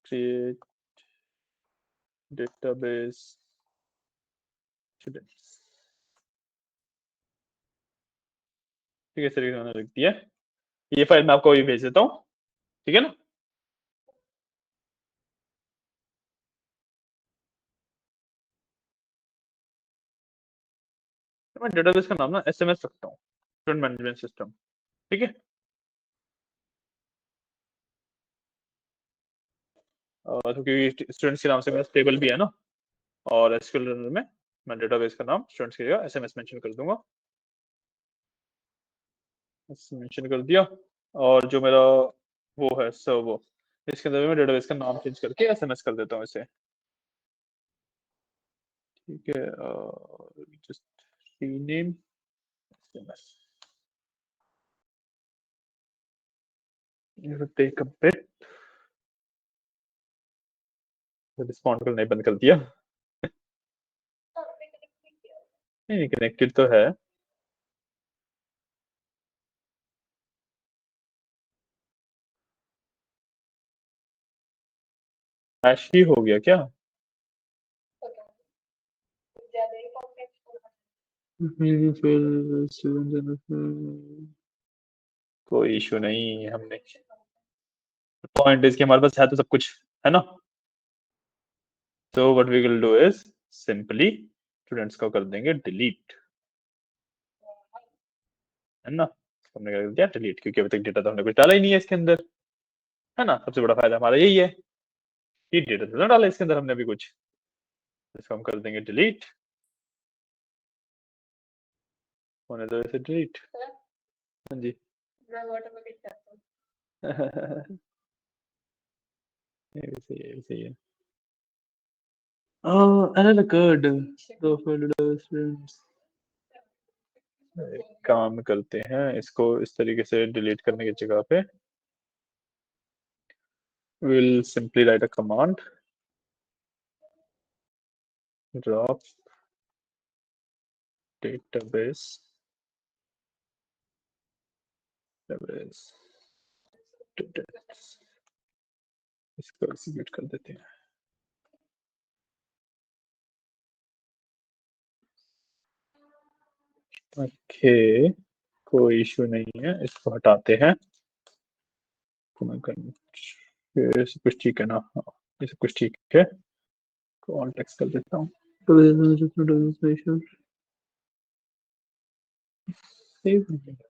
[SPEAKER 1] क्रिएट डेटाबेस स्टूडेंट्स, ठीक है, इस तरीके से मैंने लिख दिया। ये फाइल मैं आपको अभी भेज देता हूँ। ठीक है ना। तो मैं डेटाबेस का नाम ना एसएमएस रखता हूँ, स्टूडेंट मैनेजमेंट सिस्टम। ठीक है, और क्योंकि स्टूडेंट्स के नाम से मेरा टेबल भी है ना, और एसक्यूएल में मैं डेटाबेस का नाम स्टूडेंट्स की जगह एसएमएस मेंशन कर दूंगा, मेंशन कर दिया। और जो मेरा वो है सर्वर, इसके अंदर मैं डेटाबेस का नाम चेंज करके एसएमएस कर देता हूँ इसे। ठीक है, just rename SMS, take a bit, respond करना ही बंद कर दिया। नहीं कनेक्टेड तो है। हैश ही हो गया क्या? कोई इशू नहीं, हमने पॉइंट इज कि हमारे पास है तो सब कुछ, है ना। तो what we will do is simply students को कर देंगे डिलीट, है ना। हमने कर दिया डिलीट, क्योंकि अभी तक डेटा तो हमने कुछ डाला ही नहीं है इसके अंदर, है ना। सबसे बड़ा फायदा हमारा यही है कि डेटा तो ना डाला इसके अंदर हमने अभी कुछ। इसको हम कर देंगे डिलीट, होने दो इसे डिलीट। हाँ जी। ये भी सही है, ये भी सही है। another code, एक काम करते हैं, इसको इस तरीके से डिलीट करने की जगह पे we'll simply write a command, drop database database details, इसको एग्जीक्यूट कर देते हैं। ओके, कोई इशू नहीं है, इसको हटाते हैं। ये सब कुछ ठीक है ना? हाँ, ये सब कुछ ठीक है। कॉल टेक्स्ट कर देता हूँ।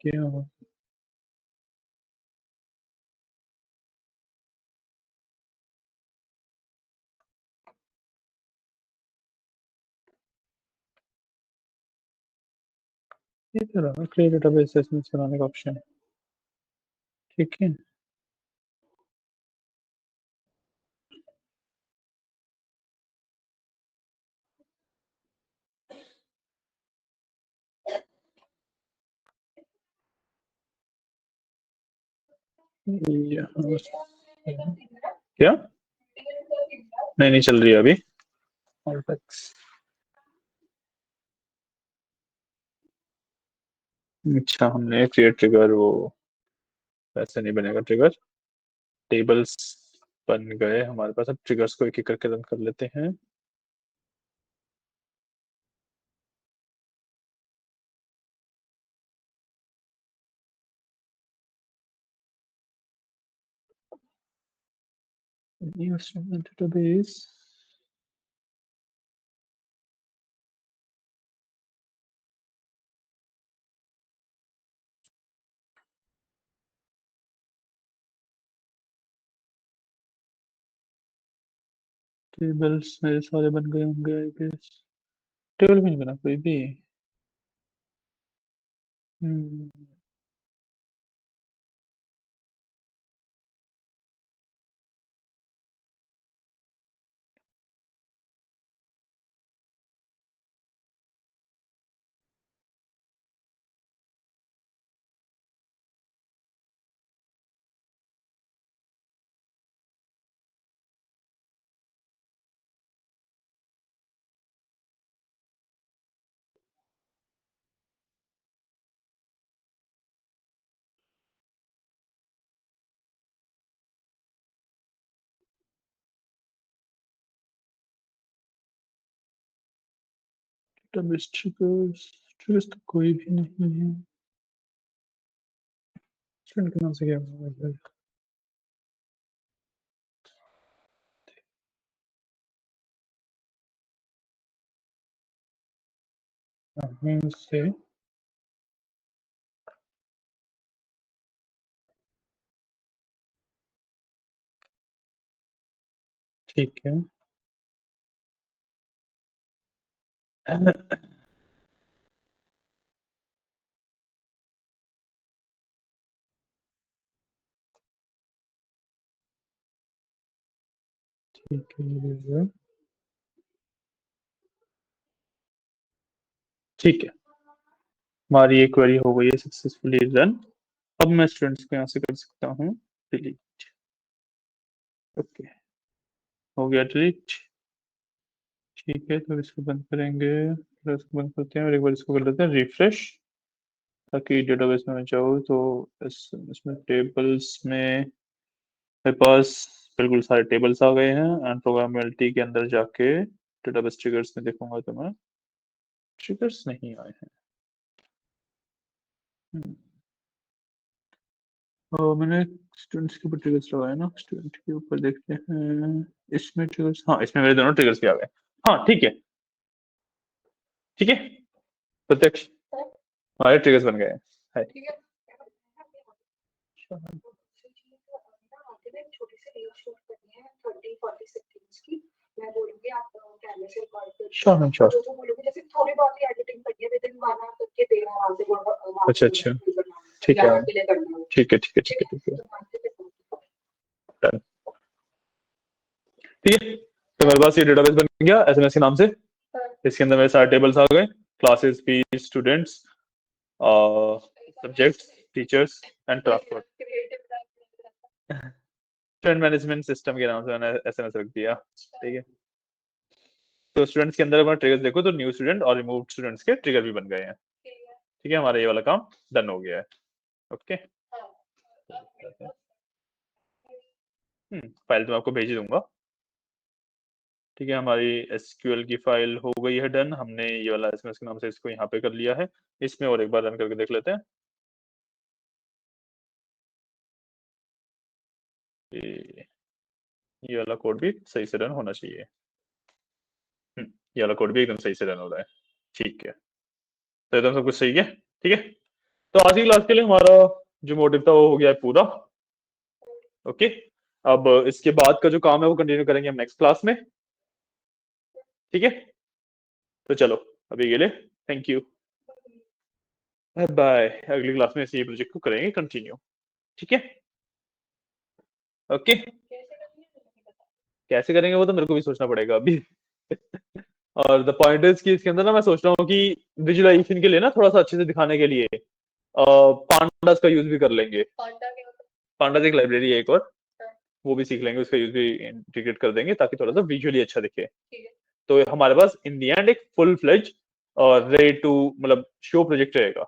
[SPEAKER 1] क्या ये तो रहा क्रिएट डेटाबेस में बनाने का ऑप्शन, ठीक है। क्या? नहीं नहीं चल रही है अभी। अच्छा, हमने क्रिएट ट्रिगर, वो वैसे नहीं बनेगा ट्रिगर। टेबल्स बन गए हमारे पास, अब ट्रिगर्स को एक एक करके रन कर लेते हैं। New student database, टेबल्स मेरे सारे बन गए होंगे आई गेस। टेबल भी नहीं बना कोई भी। हम्म, database triggers, triggers तो कोई भी नहीं है। स्टूडेंट के नाम से क्या होगा? से ठीक है, ठीक है, ठीक है, हमारी एक क्वेरी हो गई है सक्सेसफुली रन। अब मैं स्टूडेंट्स को यहाँ से कर सकता हूँ डिलीट। ओके, हो गया डिलीट। ठीक है, तो इसको बंद करेंगे, फिर इसको बंद करते हैं और एक बार इसको कर लेते हैं रिफ्रेश, ताकि डेटाबेस में जाओ तो इसमें टेबल्स में मेरे पास बिल्कुल सारे टेबल्स आ गए हैं। एंड प्रोग्रामेबिलिटी के अंदर जाके डेटाबेस ट्रिगर्स में देखूंगा तो मैं ट्रिगर्स नहीं आए हैं। मैंने स्टूडेंट्स के ऊपर ट्रिगर्स लगाए ना, स्टूडेंट के ऊपर देखते हैं इसमें ट्रिगर्स। हाँ, इसमें मेरे दोनों ट्रिगर्स भी आ गए। हाँ ठीक है, ठीक है प्रत्यक्ष, हमारे ट्रिगर्स बन गए हैं। है। Sure ma'am sure. अच्छा अच्छा, ठीक है ठीक है ठीक है ठीक है ठीक है डन। ठीक है, तो मेरे पास ये डेटाबेस बन गया एसएमएस के नाम से। इसके अंदर मेरे सारे टेबल्स आ गए, classes, fees, students, subjects, teachers and transport. Student management system के नाम से मैंने एसएमएस रख दिया। ठीक है, तो स्टूडेंट्स के अंदर अगर ट्रिगर्स देखो तो न्यू स्टूडेंट और रिमूव स्टूडेंट्स के ट्रिगर भी बन गए हैं। ठीक है, हमारा ये वाला काम डन हो गया है। ओके, फाइल तो मैं आपको भेज ही दूंगा। ठीक है, हमारी एसक्यूएल की फाइल हो गई है डन। हमने ये वाला एसएमएस के नाम से इसको यहाँ पे कर लिया है। इसमें और एक बार रन करके देख लेते हैं। ये वाला कोड भी सही से रन होना चाहिए। ये वाला कोड भी एकदम सही से रन हो रहा है। ठीक है, तो एकदम सब कुछ सही है। ठीक है, तो आज की क्लास के लिए हमारा जो मोटिव था वो हो गया है पूरा। ओके, अब इसके बाद का जो काम है वो कंटिन्यू करेंगे हम नेक्स्ट क्लास में। ठीक है, तो चलो अभी के लिए थैंक यू, बाय बाय। अगली क्लास में इसी प्रोजेक्ट को करेंगे कंटिन्यू। ठीक है, ओके, कैसे करेंगे वो तो मेरे को भी सोचना पड़ेगा अभी। और द पॉइंट इज कि इसके अंदर ना मैं सोच रहा हूँ कि विजुअलाइजेशन के लिए ना थोड़ा सा अच्छे से दिखाने के लिए पांडास का यूज भी कर लेंगे। पांडास एक लाइब्रेरी है एक और, वो भी सीख लेंगे, उसका यूज भी इंटीग्रेट कर देंगे ताकि थोड़ा सा विजुअली अच्छा दिखे। तो हमारे पास इन दी एंड एक फुल फ्लेज और रेडी टू मतलब शो प्रोजेक्ट रहेगा।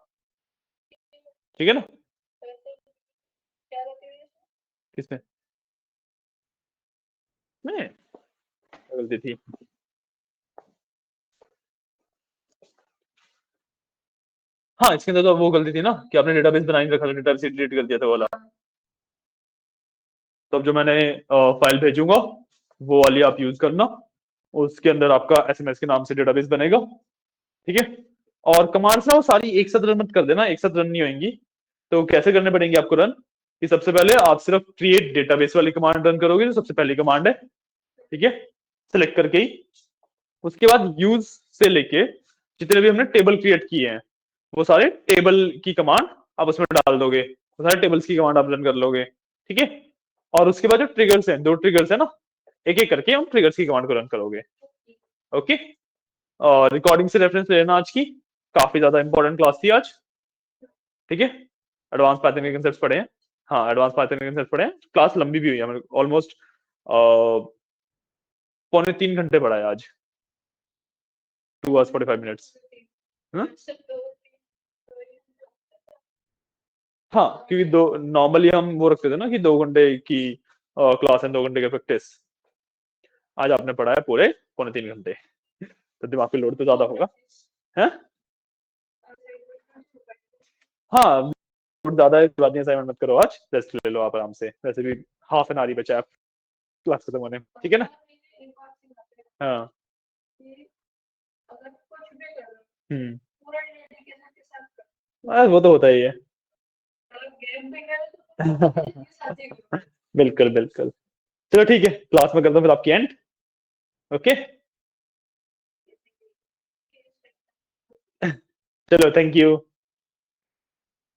[SPEAKER 1] ठीक है ना? किसमें में गलती थी? हाँ, इसके अंदर तो वो गलती थी ना कि आपने डेटाबेस बना नहीं रखा था, डेटाबेस डिलीट कर दिया था वाला। तो अब जो मैंने फाइल भेजूंगा वो वाली आप यूज करना, उसके अंदर आपका एसएमएस के नाम से डेटाबेस बनेगा। ठीक है, और कमांड्स ना वो सारी एक साथ रन मत कर देना, एक साथ रन नहीं होंगी। तो कैसे करने पड़ेंगे आपको रन, कि सबसे पहले आप सिर्फ क्रिएट डेटाबेस वाली कमांड रन करोगे, जो सबसे पहली कमांड है। ठीक है, सिलेक्ट करके ही उसके बाद यूज से लेके जितने भी हमने टेबल क्रिएट किए हैं वो सारे टेबल की कमांड आप उसमें डाल दोगे, वो सारे टेबल्स की कमांड आप रन कर लोगे। ठीक है, और उसके बाद जो ट्रिगर्स हैं, दो ट्रिगर्स है ना, एक एक करके हम ट्रिगर्स की कमांड को रन करोगे। ओके, और रिकॉर्डिंग से रेफरेंस लेना, आज की काफी ज्यादा इंपॉर्टेंट क्लास थी आज। ठीक है, एडवांस पाइथन के कंसेप्ट्स पढ़े हैं। हाँ, एडवांस पाइथन के कंसेप्ट्स पढ़े हैं। क्लास लंबी भी हुई है, ऑलमोस्ट 3.25 घंटे पढ़ा है आज, 2 hours 45 minutes। हाँ, क्योंकि दो नॉर्मली हम वो रखते थे ना कि 2 घंटे की क्लास है, 2 घंटे का प्रैक्टिस। आज आपने पढ़ा है पूरे 3.25 घंटे, तो दिमाग पे लोड तो ज्यादा होगा है। हाँ, लोड ज्यादा है, बात नहीं, असाइनमेंट मत करो आज, रेस्ट ले लो आप आराम से, वैसे भी हाफ एन आवर ही बचा है क्लास खत्म होने। ठीक है ना? हाँ, हम्म, वो तो होता ही है। बिल्कुल बिल्कुल, चलो ठीक है, क्लास में करता हूँ फिर आपकी एंड। ओके, चलो थैंक यू।